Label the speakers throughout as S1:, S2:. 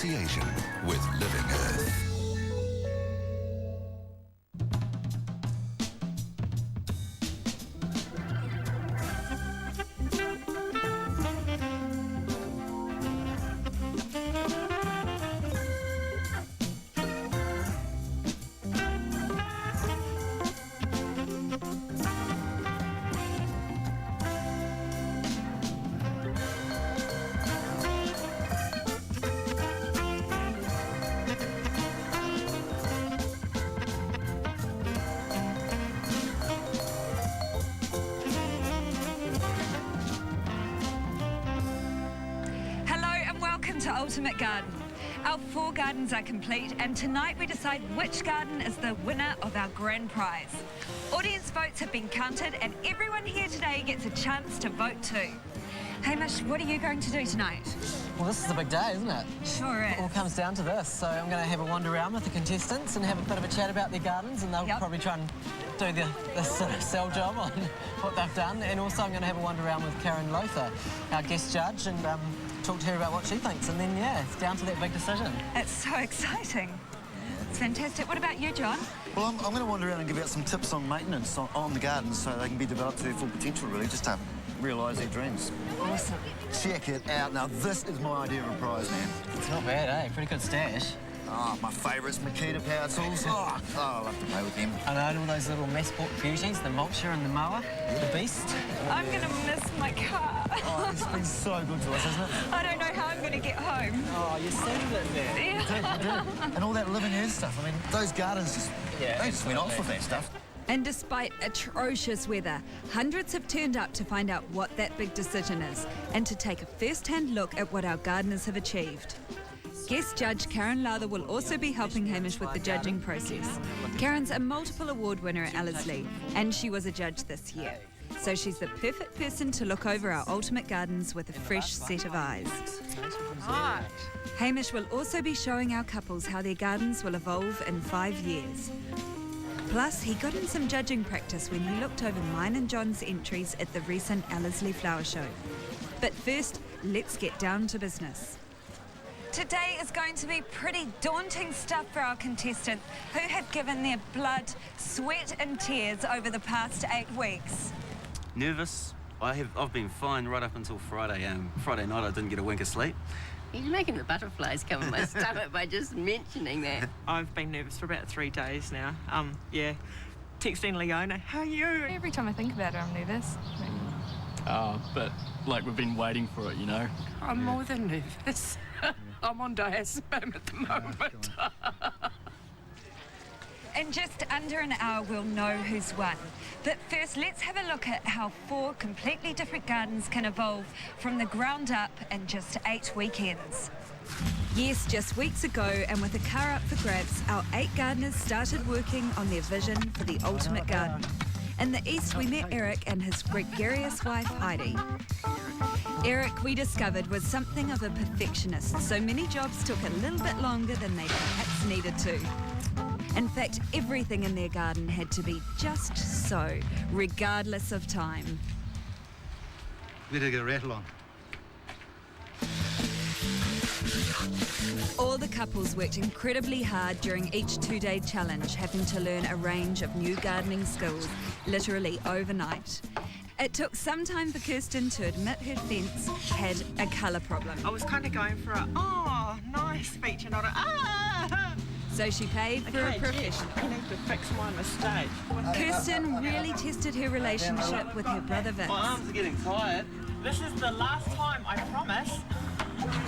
S1: association with Living Earth.
S2: To Ultimate Garden. Our 4 gardens are complete, and tonight we decide which garden is the winner of our grand prize. Audience votes have been counted, and everyone here today gets a chance to vote too. Hamish, what are you going to do tonight?
S3: Well, this is a big day, isn't it?
S2: Sure is.
S3: It all comes down to this. So I'm going to have a wander around with the contestants and have a bit of a chat about their gardens, and they'll probably try and do the sort of sell job on what they've done. And also I'm going to have a wander around with Karen Lothar, our guest judge, and talk to her about what she thinks, and then, yeah, it's down to that big decision.
S2: It's so exciting. It's fantastic. What about you, John?
S4: Well, I'm going to wander around and give out some tips on maintenance on the gardens so they can be developed to their full potential, really, just to realise their dreams.
S2: Awesome.
S4: Check it out. Now, this is my idea of a prize, man.
S3: It's not bad, eh? Pretty good stash.
S4: Oh, my favourites, Makita power tools. Oh, I love to play with them.
S3: I know, and all those little Massport beauties, the mulcher and the mower, the beast.
S2: I'm going to miss my car.
S4: Oh, it's been so good to us, hasn't it?
S2: I don't know how I'm going to get home.
S3: Oh, you saved it there.
S2: Yeah.
S4: And all that living earth stuff. I mean, those gardens just, they just went off with that stuff.
S2: And despite atrocious weather, hundreds have turned up to find out what that big decision is and to take a first-hand look at what our gardeners have achieved. Guest judge Karen Lothar will also be helping Hamish with the judging process. Karen's a multiple award winner at Ellerslie, and she was a judge this year. So she's the perfect person to look over our ultimate gardens with a fresh set of eyes.
S5: Right.
S2: Hamish will also be showing our couples how their gardens will evolve in 5 years. Plus, he got in some judging practice when he looked over mine and John's entries at the recent Ellerslie Flower Show. But first, let's get down to business. Today is going to be pretty daunting stuff for our contestants who have given their blood, sweat and tears over the past 8 weeks.
S6: Nervous. I've been fine right up until Friday. Friday night I didn't get a wink of sleep.
S5: You're making the butterflies come in my stomach by just mentioning that.
S7: I've been nervous for about 3 days now. Yeah. Texting Leona, how are you?
S8: Every time I think about it, I'm nervous.
S9: But like we've been waiting for it, you know.
S7: I'm more than nervous. I'm on diazepam at the moment.
S2: In just under an hour, we'll know who's won. But first, let's have a look at how 4 completely different gardens can evolve from the ground up in just 8 weekends. Yes, just weeks ago, and with a car up for grabs, our 8 gardeners started working on their vision for the ultimate garden. In the east, we met Eric and his gregarious wife, Heidi. Eric, we discovered, was something of a perfectionist, so many jobs took a little bit longer than they perhaps needed to. In fact, everything in their garden had to be just so, regardless of time.
S10: We did get a rattle on.
S2: All the couples worked incredibly hard during each 2-day challenge, having to learn a range of new gardening skills, literally overnight. It took some time for Kirsten to admit her fence had a colour problem.
S7: I was kind of going for a, oh, nice feature, not a, ah!
S2: So she paid for a professional.
S7: I need to fix my mistake.
S2: Kirsten really tested her relationship with her brother Vince.
S6: My arms are getting tired.
S7: This is the last time, I promise.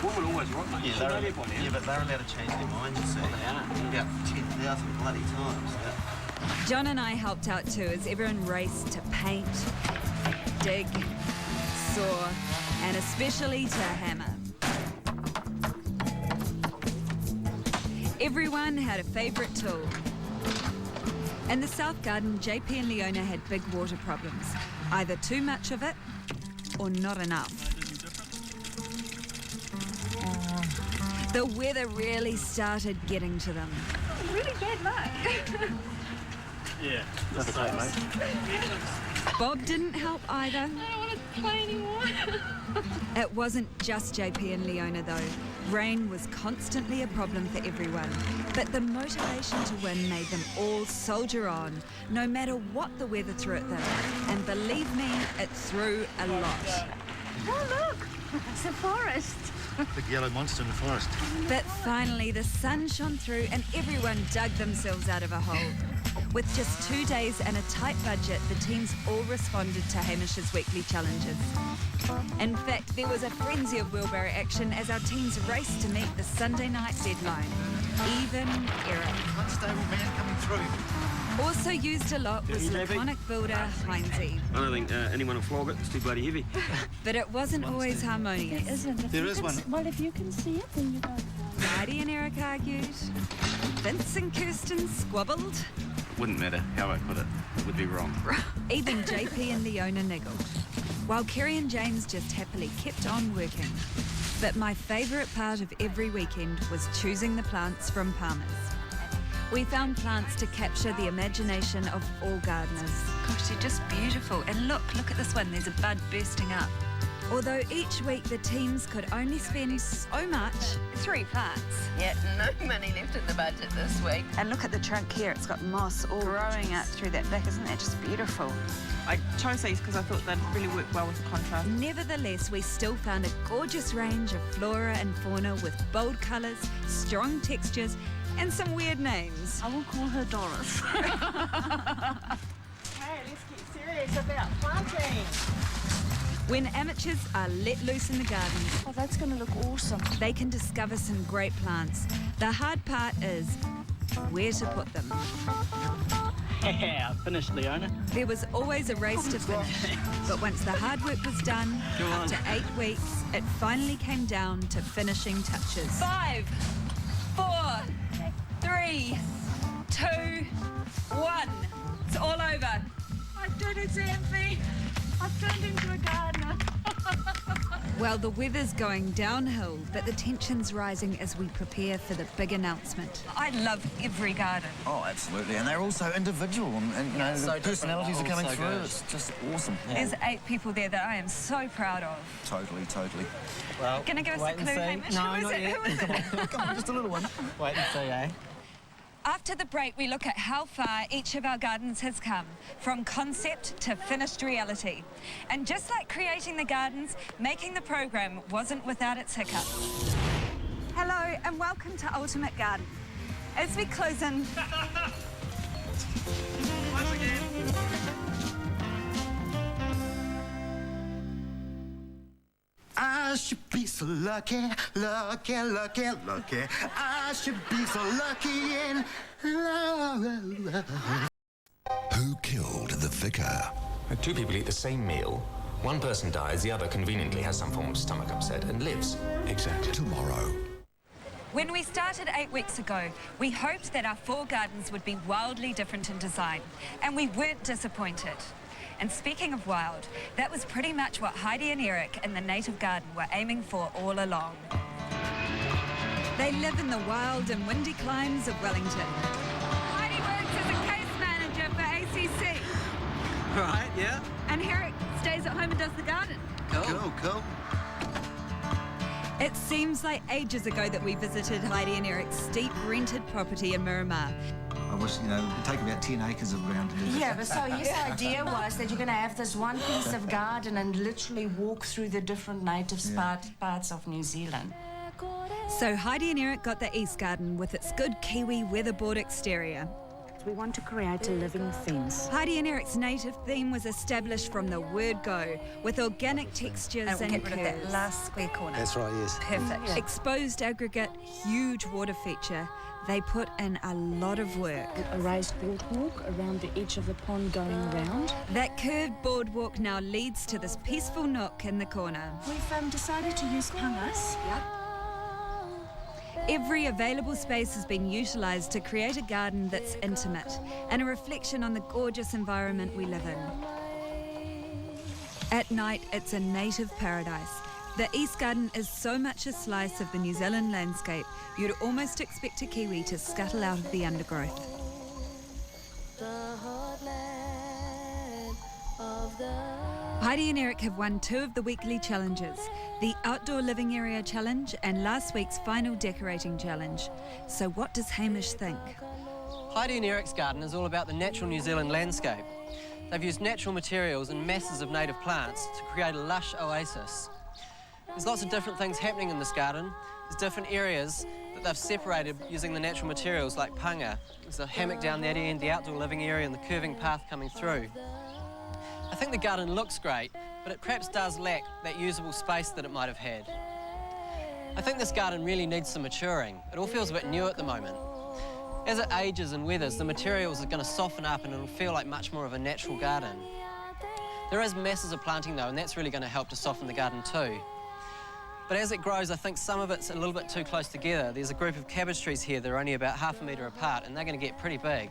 S6: Women always rock like
S4: Yeah, but they're allowed to change their minds, you see.
S6: They are. About 10,000 bloody times. Yeah.
S2: John and I helped out too as everyone raced to paint, dig, saw, and especially to hammer. Everyone had a favourite tool. In the South Garden, JP and Leona had big water problems. Either too much of it or not enough. The weather really started getting to them.
S8: Really bad luck.
S9: Yeah, that's right, mate.
S2: Bob didn't help either.
S8: I don't want to play anymore.
S2: It wasn't just JP and Leona though. Rain was constantly a problem for everyone. But the motivation to win made them all soldier on, no matter what the weather threw at them. And believe me, it threw a lot.
S5: Oh, look! It's a forest.
S10: Big yellow monster in the forest.
S2: But finally, the sun shone through and everyone dug themselves out of a hole. With just 2 days and a tight budget, the teams all responded to Hamish's weekly challenges. In fact, there was a frenzy of wheelbarrow action as our teams raced to meet the Sunday night deadline. Even Eric.
S10: Unstable man coming through.
S2: Also used a lot was laconic builder Heinzie.
S6: I don't think anyone will flog it. It's too bloody heavy.
S2: But it wasn't always harmonious.
S10: There is one.
S5: Well, if you can see it, then you don't.
S2: Heidi and Eric argued. Vince and Kirsten squabbled.
S6: Wouldn't matter how I put it. It would be wrong.
S2: Even JP and Leona niggled, while Kerry and James just happily kept on working. But my favourite part of every weekend was choosing the plants from Palmer's. We found plants to capture the imagination of all gardeners. Gosh, they're just beautiful. And look at this one. There's a bud bursting up. Although each week the teams could only spend so much. 3 plants.
S5: Yeah, no money left in the budget this week.
S2: And look at the trunk here. It's got moss all growing up through that back. Isn't that just beautiful?
S7: I chose these because I thought they'd really work well with the contrast.
S2: Nevertheless, we still found a gorgeous range of flora and fauna with bold colours, strong textures, and some weird names.
S5: I will call her Doris.
S7: Hey, let's get serious about planting.
S2: When amateurs are let loose in the gardens,
S5: Oh, that's going to look awesome.
S2: they can discover some great plants. The hard part is where to put them.
S9: Yeah, finished, Leona.
S2: There was always a race to finish, but once the hard work was done, after 8 weeks, it finally came down to finishing touches. 5, 4, 3, 2, 1. It's all over.
S5: I've done it, Xanthi. I've turned into a gardener.
S2: Well, the weather's going downhill, but the tension's rising as we prepare for the big announcement. I love every garden.
S4: Oh, absolutely. And they're also individual, and you know,
S3: So
S4: the
S3: different,
S4: personalities are
S3: all
S4: coming
S3: so
S4: through.
S3: good.
S4: It's just awesome.
S2: There's 8 people there that I am so proud of.
S4: Totally.
S3: Well,
S2: Gonna give us a
S3: wait and
S2: clue,
S3: see.
S2: Hamish?
S3: No,
S2: Who is
S3: not
S2: it?
S3: yet.
S2: Who is it?
S4: Come on, just a little one.
S3: Wait and see, eh?
S2: After the break, we look at how far each of our gardens has come, from concept to finished reality. And just like creating the gardens, making the program wasn't without its hiccups. Hello and welcome to Ultimate Garden. As we close in...
S4: I should be so lucky. I should be so lucky in love.
S1: Who killed the vicar?
S11: 2 people eat the same meal. One person dies, the other conveniently has some form of stomach upset and lives.
S1: Exactly. Tomorrow.
S2: When we started 8 weeks ago, we hoped that our 4 gardens would be wildly different in design, and we weren't disappointed. And speaking of wild, that was pretty much what Heidi and Eric in the Native Garden were aiming for all along. They live in the wild and windy climes of Wellington. Heidi works as a case manager for ACC.
S3: Right, yeah.
S2: And Eric stays at home and does the garden.
S4: Cool.
S2: It seems like ages ago that we visited Heidi and Eric's steep rented property in Miramar.
S4: I wish, you know, it'd take about 10 acres of ground to do this.
S5: Yeah, but so his idea was that you're going to have this one piece of garden and literally walk through the different native parts of New Zealand.
S2: So Heidi and Eric got the East Garden with its good Kiwi weatherboard exterior.
S5: We want to create a living fence.
S2: Heidi and Eric's native theme was established from the word go, with organic textures and
S12: get rid of that
S2: curves.
S12: last square corner.
S10: That's right, yes.
S2: Perfect. Exposed aggregate, huge water feature. They put in a lot of work.
S5: A raised boardwalk around the edge of the pond going around.
S2: That curved boardwalk now leads to this peaceful nook in the corner.
S5: We've decided to use pangas.
S2: Every available space has been utilised to create a garden that's intimate and a reflection on the gorgeous environment we live in. At night, it's a native paradise. The East Garden is so much a slice of the New Zealand landscape, you'd almost expect a Kiwi to scuttle out of the undergrowth.
S13: The heartland of
S2: Heidi and Eric have won 2 of the weekly challenges, the Outdoor Living Area Challenge and last week's Final Decorating Challenge. So what does Hamish think?
S3: Heidi and Eric's garden is all about the natural New Zealand landscape. They've used natural materials and masses of native plants to create a lush oasis. There's lots of different things happening in this garden. There's different areas that they've separated using the natural materials like panga. There's a hammock down that end, the outdoor living area and the curving path coming through. I think the garden looks great, but it perhaps does lack that usable space that it might have had. I think this garden really needs some maturing. It all feels a bit new at the moment. As it ages and weathers, the materials are going to soften up and it'll feel like much more of a natural garden. There is masses of planting though, and that's really going to help to soften the garden too. But as it grows, I think some of it's a little bit too close together. There's a group of cabbage trees here that are only about ½ a metre apart, and they're going to get pretty big.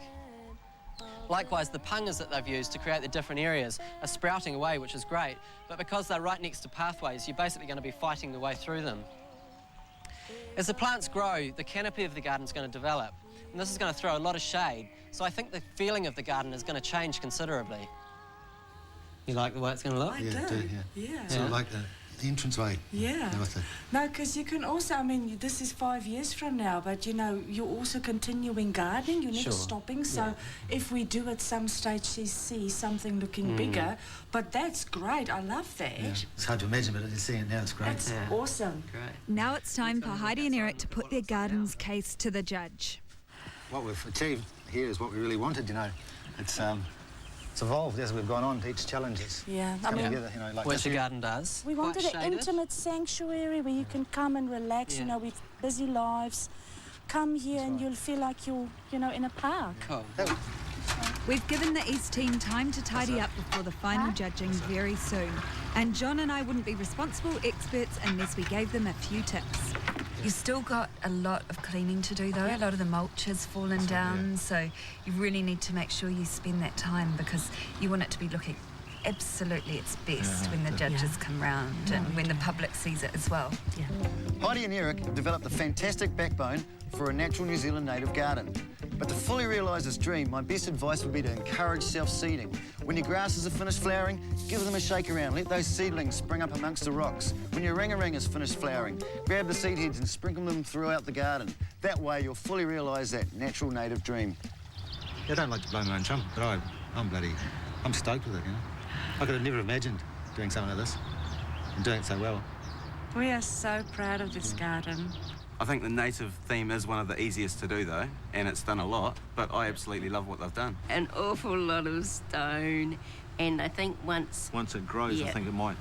S3: Likewise, the pungas that they've used to create the different areas are sprouting away, which is great, but because they're right next to pathways, you're basically going to be fighting the way through them. As the plants grow, the canopy of the garden is going to develop, and this is going to throw a lot of shade, so I think the feeling of the garden is going to change considerably. You like the way it's going to look?
S10: I do.
S5: Yeah.
S10: So like the entranceway.
S5: Yeah. No, because you can also, I mean, this is 5 years from now, but you know, you're also continuing gardening, you're never stopping. So if we do at some stage see something looking bigger, but that's great, I love that.
S10: Yeah. It's hard to imagine, but you see it now, it's great.
S5: That's awesome.
S3: Great.
S2: Now it's time for Heidi and Eric to put their garden's case to the judge.
S10: What we've achieved here is what we really wanted, you know. It's evolved as we've gone on to each challenge.
S5: Yeah,
S10: I mean, together, you know, like
S3: which the garden does.
S5: We wanted an intimate sanctuary where you can come and relax, you know, with busy lives. Come here and you'll feel like you're, you know, in a park.
S3: Cool.
S2: We've given the East team time to tidy up before the final judging very soon. And John and I wouldn't be responsible experts unless we gave them a few tips. You've still got a lot of cleaning to do though. A lot of the mulch has fallen down, so you really need to make sure you spend that time because you want it to be looking absolutely its best when the judges come round and when the public sees it as well.
S4: Heidi and Eric have developed a fantastic backbone for a natural New Zealand native garden. But to fully realise this dream, my best advice would be to encourage self-seeding. When your grasses are finished flowering, give them a shake around. Let those seedlings spring up amongst the rocks. When your ringa-ring is finished flowering, grab the seed heads and sprinkle them throughout the garden. That way you'll fully realise that natural native dream.
S10: I don't like to blow my own trumpet, but I'm stoked with it, you know. I could have never imagined doing something like this and doing it so well.
S5: We are so proud of this garden.
S6: I think the native theme is one of the easiest to do though, and it's done a lot, but I absolutely love what they've done.
S8: An awful lot of stone, and I think once
S10: it grows, I think it might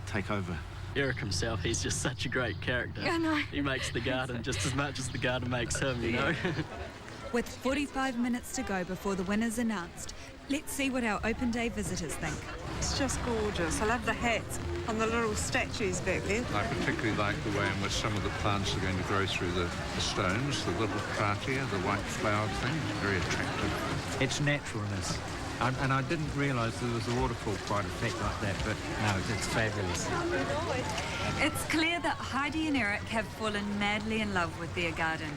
S10: take over.
S9: Eric himself, he's just such a great character.
S2: I know.
S9: He makes the garden just as much as the garden makes him, you know?
S2: With 45 minutes to go before the winner's announced, let's see what our open day visitors think.
S7: It's just gorgeous. I love the hats and the little statues back there.
S12: I particularly like the way in which some of the plants are going to grow through the stones, the little pratia, the white flowered thing, very attractive.
S13: It's naturalness. And I didn't realise there was a waterfall quite effect like that, but no, it's fabulous.
S2: It's clear that Heidi and Eric have fallen madly in love with their garden.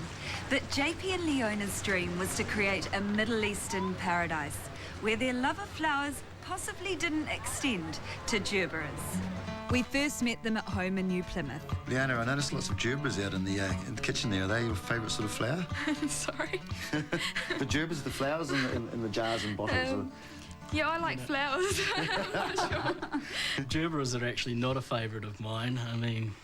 S2: But JP and Leona's dream was to create a Middle Eastern paradise, where their love of flowers possibly didn't extend to gerberas. We first met them at home in New Plymouth.
S10: Leona, I noticed lots of gerberas out in the kitchen there. Are they your favourite sort of flower?
S8: Sorry.
S4: The gerberas, the flowers in the jars and bottles.
S8: Yeah, I like flowers.
S9: Gerberas are actually not a favourite of mine. I mean...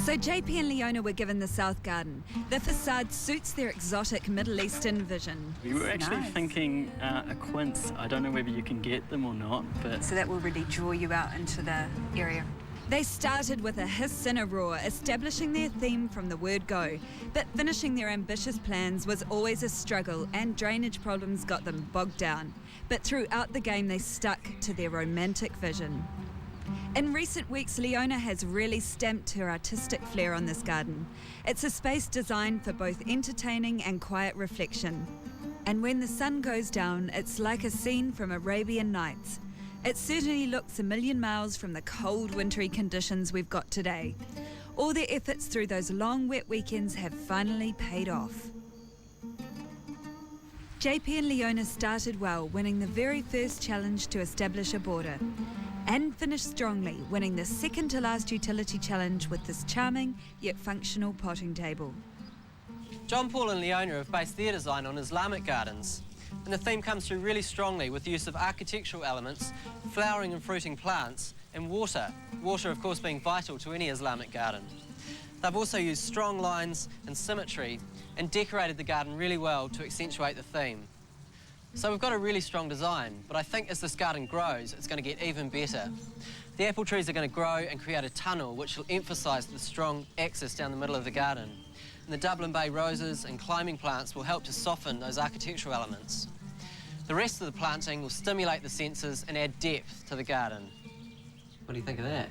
S2: So JP and Leona were given the South Garden. The facade suits their exotic Middle Eastern vision.
S9: We were actually thinking a quince. I don't know whether you can get them or not, but...
S2: So that will really draw you out into the area. They started with a hiss and a roar, establishing their theme from the word go. But finishing their ambitious plans was always a struggle, and drainage problems got them bogged down. But throughout the game, they stuck to their romantic vision. In recent weeks, Leona has really stamped her artistic flair on this garden. It's a space designed for both entertaining and quiet reflection. And when the sun goes down, it's like a scene from Arabian Nights. It certainly looks a million miles from the cold, wintry conditions we've got today. All their efforts through those long, wet weekends have finally paid off. JP and Leona started well, winning the very first challenge to establish a border, and finished strongly, winning the second to last utility challenge with this charming yet functional potting table.
S3: John Paul and Leona have based their design on Islamic gardens, and the theme comes through really strongly with the use of architectural elements, flowering and fruiting plants, and water. Water, of course, being vital to any Islamic garden. They've also used strong lines and symmetry and decorated the garden really well to accentuate the theme. So we've got a really strong design, but I think as this garden grows, it's going to get even better. The apple trees are going to grow and create a tunnel which will emphasise the strong axis down the middle of the garden. And the Dublin Bay roses and climbing plants will help to soften those architectural elements. The rest of the planting will stimulate the senses and add depth to the garden. What do you think of that?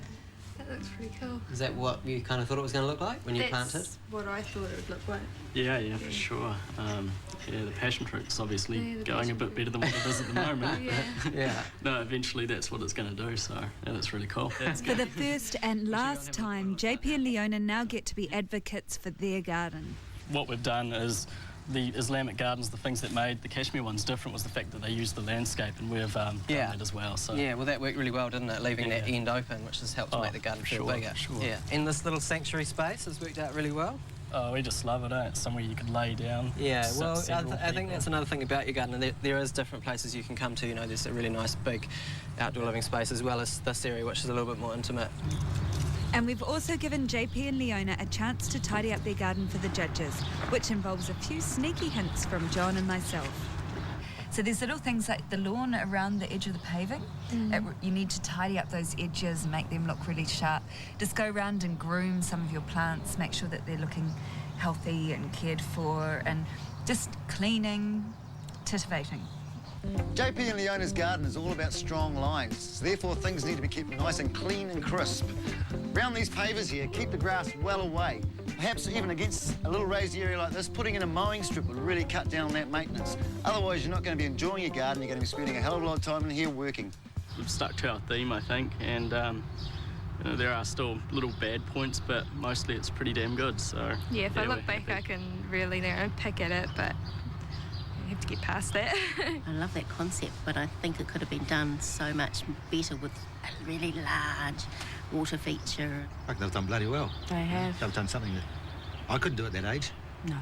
S14: That looks pretty cool.
S3: Is that what you kind of thought it was going to look like when you planted?
S14: That's what I thought it would look like.
S9: Yeah, for sure. Yeah, the passion fruit's obviously going a bit better than what it is at the moment.
S3: Yeah.
S9: No, eventually that's what it's going to do, so yeah, that's really cool.
S2: For the first and last time, JP and Leona now get to be advocates for their garden.
S9: What we've done is the Islamic gardens, the things that made the Kashmir ones different was the fact that they used the landscape, and we've done that as well. So
S3: yeah, well that worked really well, didn't it? Leaving that end open, which has helped to make the garden feel bigger.
S9: Sure.
S3: Yeah, and this little sanctuary space has worked out really well.
S9: Oh, we just love it, eh? It's somewhere you could lay down.
S3: Yeah, well, I think that's another thing about your garden. There is different places you can come to. You know, there's a really nice big outdoor living space as well as this area, which is a little bit more intimate.
S2: And we've also given JP and Leona a chance to tidy up their garden for the judges, which involves a few sneaky hints from John and myself. So there's little things like the lawn around the edge of the paving. You need to tidy up those edges and make them look really sharp. Just go around and groom some of your plants, make sure that they're looking healthy and cared for, and just cleaning, titivating.
S4: JP and Leona's garden is all about strong lines, so therefore things need to be kept nice and clean and crisp. Around these pavers here, keep the grass well away. Perhaps even against a little raised area like this, putting in a mowing strip would really cut down that maintenance. Otherwise, you're not going to be enjoying your garden, you're going to be spending a hell of a lot of time in here working.
S9: We've stuck to our theme, I think, and you know, there are still little bad points, but mostly it's pretty damn good, so...
S14: Yeah, if I look back, I can really pick at it, but you have to get past that.
S8: I love that concept, but I think it could have been done so much better with a really large water feature.
S10: I think they've done bloody well.
S14: They have.
S10: They've done something that I couldn't do at that age.
S14: No.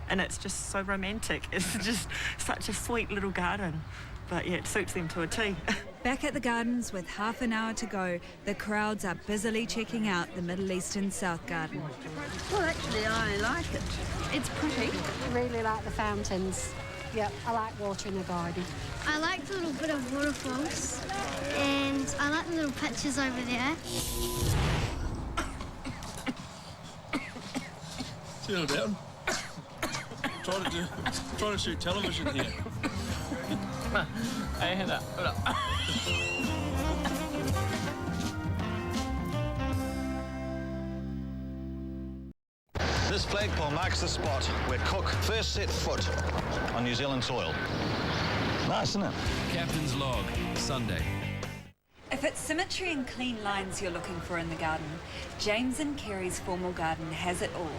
S7: And it's just so romantic. It's just such a sweet little garden. But yeah, it suits them to a T.
S2: Back at the gardens with half an hour to go, the crowds are busily checking out the Middle Eastern South Garden.
S15: Well, actually, I like it.
S14: It's pretty.
S15: I really like the fountains. Yep, I like water in the garden.
S16: I like the little bit of waterfalls, and I like the little pictures over there.
S17: Settle down. Trying to shoot television here.
S9: Hey, hold up.
S18: This flagpole marks the spot where Cook first set foot on New Zealand soil. Nice, isn't it?
S1: Captain's Log, Sunday.
S2: If it's symmetry and clean lines you're looking for in the garden, James and Kerry's formal garden has it all,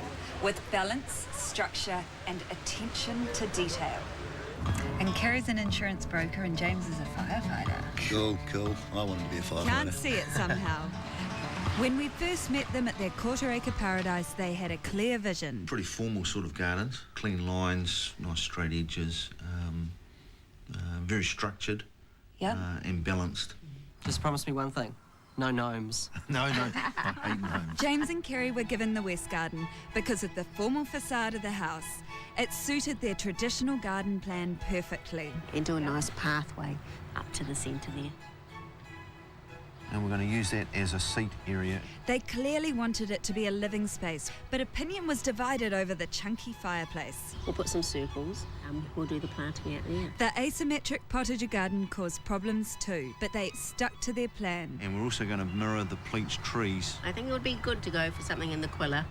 S2: with balance, structure and attention to detail. And Kerry's an insurance broker and James is a firefighter.
S4: Cool. I wanted to be a firefighter.
S2: Can't see it somehow. When we first met them at their quarter-acre paradise, they had a clear vision.
S19: Pretty formal sort of gardens, clean lines, nice straight edges, very structured and balanced.
S3: Just promise me one thing. No gnomes.
S19: No, I hate gnomes.
S2: James and Kerry were given the West Garden because of the formal facade of the house. It suited their traditional garden plan perfectly.
S8: And do a nice pathway up to the centre there.
S19: And we're going to use that as a seat area.
S2: They clearly wanted it to be a living space, but opinion was divided over the chunky fireplace.
S8: We'll put some circles and we'll do the planting out there.
S2: The asymmetric potager garden caused problems too, but they stuck to their plan.
S19: And we're also going to mirror the pleached trees.
S8: I think it would be good to go for something in the Quilla.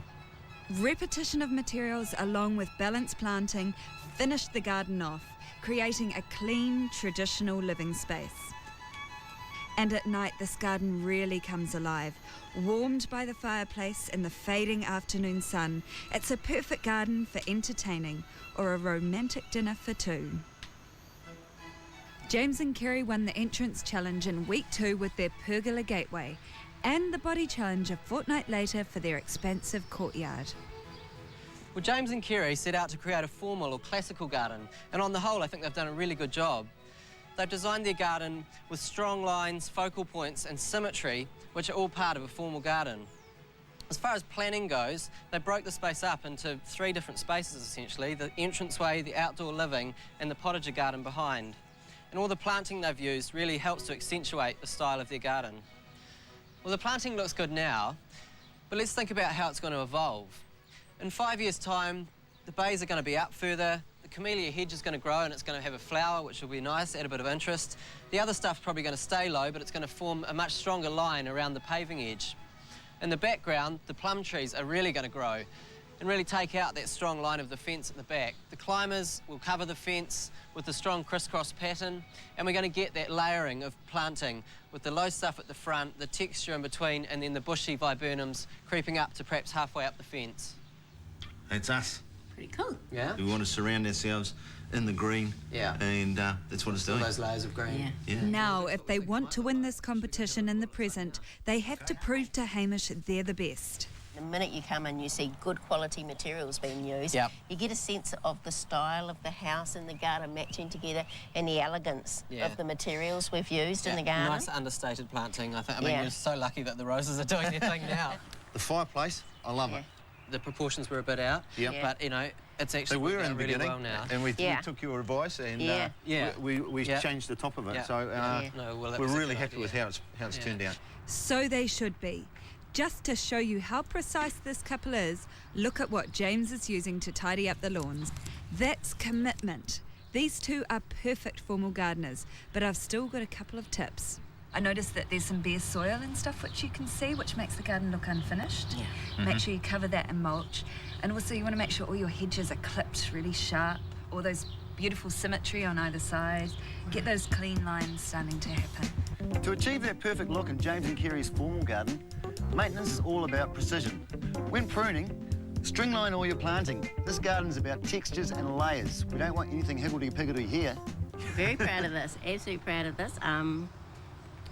S2: Repetition of materials along with balanced planting finished the garden off, creating a clean, traditional living space. And at night, this garden really comes alive. Warmed by the fireplace in the fading afternoon sun, it's a perfect garden for entertaining or a romantic dinner for two. James and Kerry won the entrance challenge in week 2 with their pergola gateway, and the body challenge a fortnight later for their expansive courtyard.
S3: Well, James and Kerry set out to create a formal or classical garden, and on the whole, I think they've done a really good job. They've designed their garden with strong lines, focal points, and symmetry, which are all part of a formal garden. As far as planning goes, they broke the space up into 3 different spaces, essentially: the entranceway, the outdoor living, and the potager garden behind. And all the planting they've used really helps to accentuate the style of their garden. Well, the planting looks good now, but let's think about how it's going to evolve. In 5 years' time, the bays are going to be up further, the camellia hedge is going to grow and it's going to have a flower, which will be nice, add a bit of interest. The other stuff's probably going to stay low, but it's going to form a much stronger line around the paving edge. In the background, the plum trees are really going to grow and really take out that strong line of the fence at the back. The climbers will cover the fence with the strong crisscross pattern, and we're going to get that layering of planting with the low stuff at the front, the texture in between, and then the bushy viburnums creeping up to perhaps halfway up the fence.
S19: That's us.
S8: Pretty cool.
S3: Yeah.
S19: We want to surround ourselves in the green.
S3: Yeah.
S19: And that's what it's doing.
S3: All those layers of green.
S19: Yeah.
S2: Now, if they want to win this competition in the present, they have to prove to Hamish they're the best.
S8: The minute you come in, you see good quality materials being used.
S3: Yep.
S8: You get a sense of the style of the house and the garden matching together, and the elegance of the materials we've used in the garden.
S3: Nice understated planting, I think. I mean, we're so lucky that the roses are doing their thing now.
S19: The fireplace, I love it.
S3: The proportions were a bit out, but, you know, it's actually
S19: we were in the
S3: really
S19: beginning,
S3: well now.
S19: and we took your advice, and we changed the top of it. So we're really happy with how it's turned out.
S2: So they should be. Just to show you how precise this couple is, look at what James is using to tidy up the lawns. That's commitment. These two are perfect formal gardeners, but I've still got a couple of tips. I noticed that there's some bare soil and stuff which you can see, which makes the garden look unfinished. Make sure you cover that in mulch. And also you want to make sure all your hedges are clipped really sharp, all those beautiful symmetry on either side. Get those clean lines starting to happen.
S4: To achieve that perfect look in James and Kerry's formal garden, maintenance is all about precision. When pruning, stringline all your planting. This garden's about textures and layers. We don't want anything higgledy-piggledy here.
S8: Very proud of this, absolutely proud of this.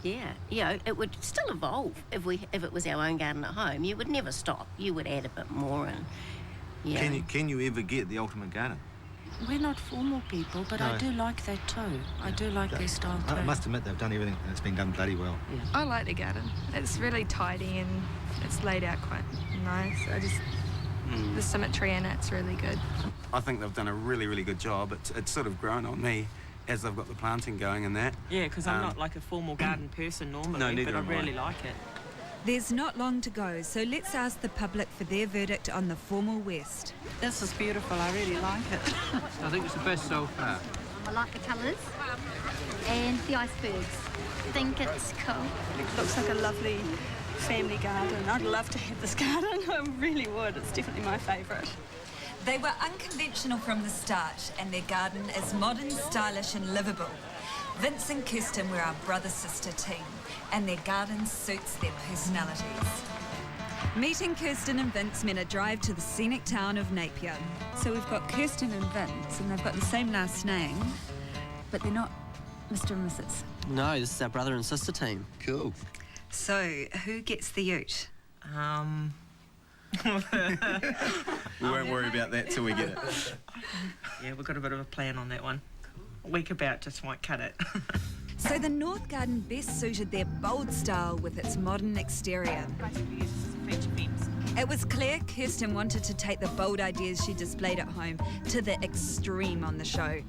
S8: Yeah, you know, it would still evolve if it was our own garden at home. You would never stop. You would add a bit more and
S19: Can you ever get the ultimate garden?
S5: We're not formal people, but I do like that too. I do like their style too.
S10: I must admit they've done everything and it's been done bloody well.
S14: I like the garden. It's really tidy and it's laid out quite nice. The symmetry in it's really good.
S6: I think they've done a really, really good job. It's sort of grown on me as they've got the planting going and that.
S7: Yeah, because I'm not like a formal garden person normally, but I really like it.
S2: There's not long to go, so let's ask the public for their verdict on the formal West.
S20: This is beautiful, I really like it.
S13: I think it's the best so far.
S16: I like the colours and the icebergs. I think it's cool.
S7: It looks like a lovely family garden. I'd love to have this garden, I really would. It's definitely my favourite.
S2: They were unconventional from the start, and their garden is modern, stylish and livable. Vince and Kirsten were our brother-sister team, and their garden suits their personalities. Meeting Kirsten and Vince meant a drive to the scenic town of Napier. So we've got Kirsten and Vince, and they've got the same last name, but they're not Mr. and Mrs.
S3: No, this is our brother and sister team.
S19: Cool.
S2: So, who gets the ute?
S6: We won't worry about that till we get it.
S7: Yeah, we've got a bit of a plan on that one. A week about just might cut it.
S2: So the North Garden best suited their bold style with its modern exterior. It was clear Kirsten wanted to take the bold ideas she displayed at home to the extreme on the show.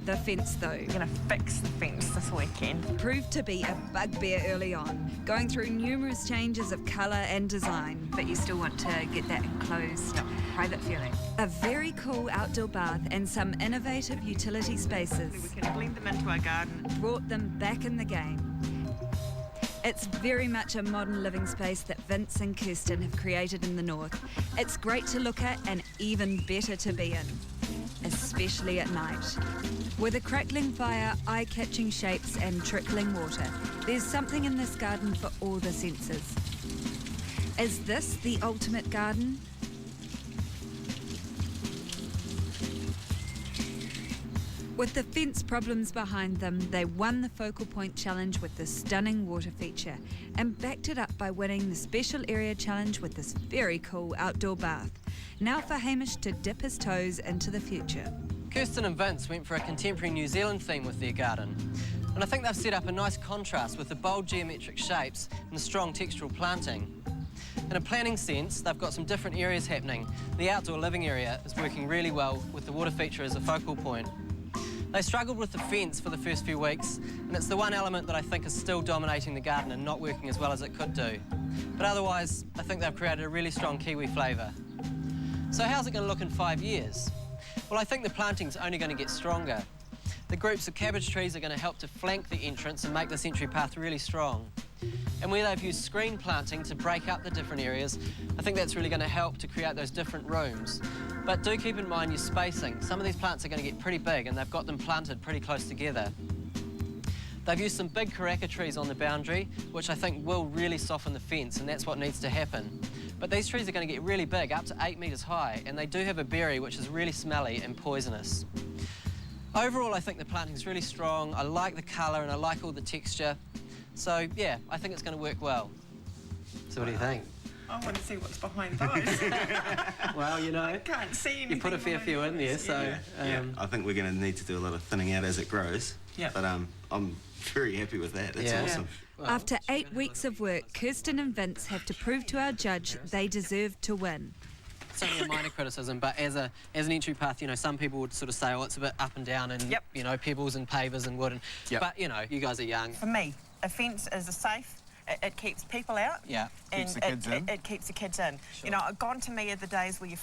S2: The fence, though,
S7: We're going to fix the fence this weekend.
S2: proved to be a bugbear early on, going through numerous changes of colour and design, but you still want to get that enclosed, private feeling. A very cool outdoor bath and some innovative utility spaces
S7: We can blend them into our garden.
S2: brought them back in the game. It's very much a modern living space that Vince and Kirsten have created in the north. It's great to look at and even better to be in. especially at night. With a crackling fire, eye-catching shapes and trickling water, there's something in this garden for all the senses. Is this the ultimate garden? With the fence problems behind them, they won the Focal Point Challenge with this stunning water feature and backed it up by winning the Special Area Challenge with this very cool outdoor bath. Now for Hamish to dip his toes into the future.
S3: Kirsten and Vince went for a contemporary New Zealand theme with their garden. And I think they've set up a nice contrast with the bold geometric shapes and the strong textural planting. In a planning sense, they've got some different areas happening. The outdoor living area is working really well with the water feature as a focal point. They struggled with the fence for the first few weeks, and it's the one element that I think is still dominating the garden and not working as well as it could do. But otherwise, I think they've created a really strong Kiwi flavour. So how's it going to look in 5 years? Well, I think the planting's only going to get stronger. The groups of cabbage trees are going to help to flank the entrance and make this entry path really strong. And where they've used screen planting to break up the different areas, I think that's really going to help to create those different rooms. But do keep in mind your spacing. Some of these plants are going to get pretty big and they've got them planted pretty close together. They've used some big karaka trees on the boundary, which I think will really soften the fence, and that's what needs to happen. But these trees are going to get really big, up to 8 metres high, and they do have a berry which is really smelly and poisonous. Overall, I think the planting's really strong. I like the colour and I like all the texture. So, yeah, I think it's going to work well. So what do you think?
S7: I want to see what's behind those.
S3: Well, you know,
S7: I can't see anything.
S3: You put a fair few in there, so...
S6: I think we're going to need to do a lot of thinning out as it grows.
S7: Yeah.
S6: But I'm very happy with that. That's awesome.
S2: Well, after 8 weeks of work, Kirsten and Vince have to prove to our judge they deserve to win.
S3: It's only a minor criticism, but as an entry path, you know, some people would sort of say, oh, it's a bit up and down and, you know, pebbles and pavers and wood. And, but, you know, you guys are young.
S7: For me, a fence is a safe. It keeps people out.
S3: Yeah.
S7: And
S3: keeps the kids in.
S7: It keeps the kids in. Sure. You know, gone to me are the days where your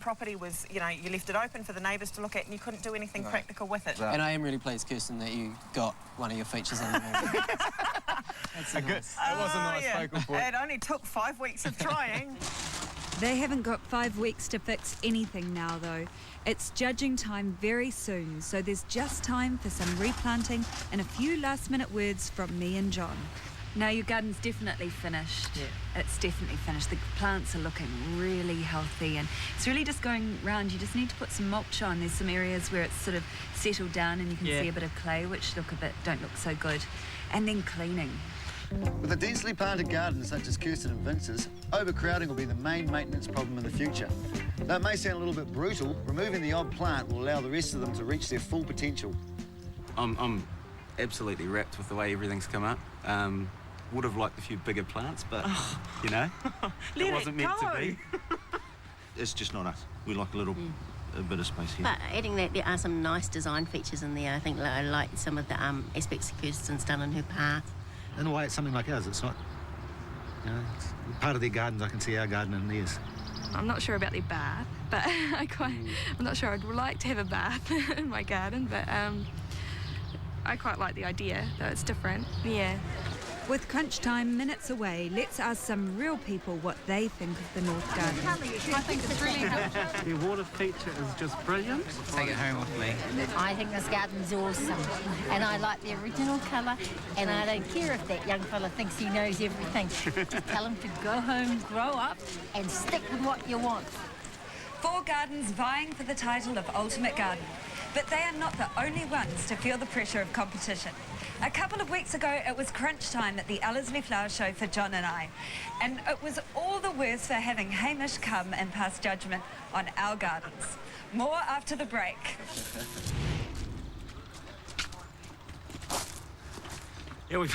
S7: property was, you know, you left it open for the neighbours to look at and you couldn't do anything practical with it.
S3: And I am really pleased, Kirsten, that you got one of your features in. That's nice.
S7: It was a nice focal point. It only took 5 weeks of trying.
S2: They haven't got 5 weeks to fix anything now, though. It's judging time very soon, so there's just time for some replanting and a few last-minute words from me and John. Now, your garden's definitely finished. Yeah. It's definitely finished. The plants are looking really healthy, and it's really just going round. You just need to put some mulch on. There's some areas where it's sort of settled down and you can see a bit of clay, which don't look so good. And then cleaning.
S4: With a densely planted garden such as Kirsten and Vince's, overcrowding will be the main maintenance problem in the future. Though it may sound a little bit brutal, removing the odd plant will allow the rest of them to reach their full potential.
S6: I'm absolutely wrapped with the way everything's come up. Would have liked a few bigger plants, but, you know, it wasn't meant to be.
S10: It's just not us. We like a bit of space here.
S8: But adding that, there are some nice design features in there. I think I like some of the aspects Kirsten's done in her path.
S10: In a way, it's something like ours. It's not, you know, it's part of their gardens. I can see our garden in theirs.
S14: I'm not sure about their bath, but I'm not sure I'd like to have a bath in my garden, but I quite like the idea, though it's different. Yeah.
S2: With crunch time minutes away, let's ask some real people what they think of the North Garden.
S20: I think it's really good.
S21: The water feature is just brilliant.
S3: Take it home with me.
S22: I think this garden's awesome, and I like the original colour, and I don't care if that young fella thinks he knows everything. Just tell him to go home, grow up, and stick with what you want.
S2: 4 gardens vying for the title of Ultimate Garden, but they are not the only ones to feel the pressure of competition. A couple of weeks ago, it was crunch time at the Ellerslie Flower Show for John and I. And it was all the worse for having Hamish come and pass judgment on our gardens. More after the break.
S21: Yeah, we've...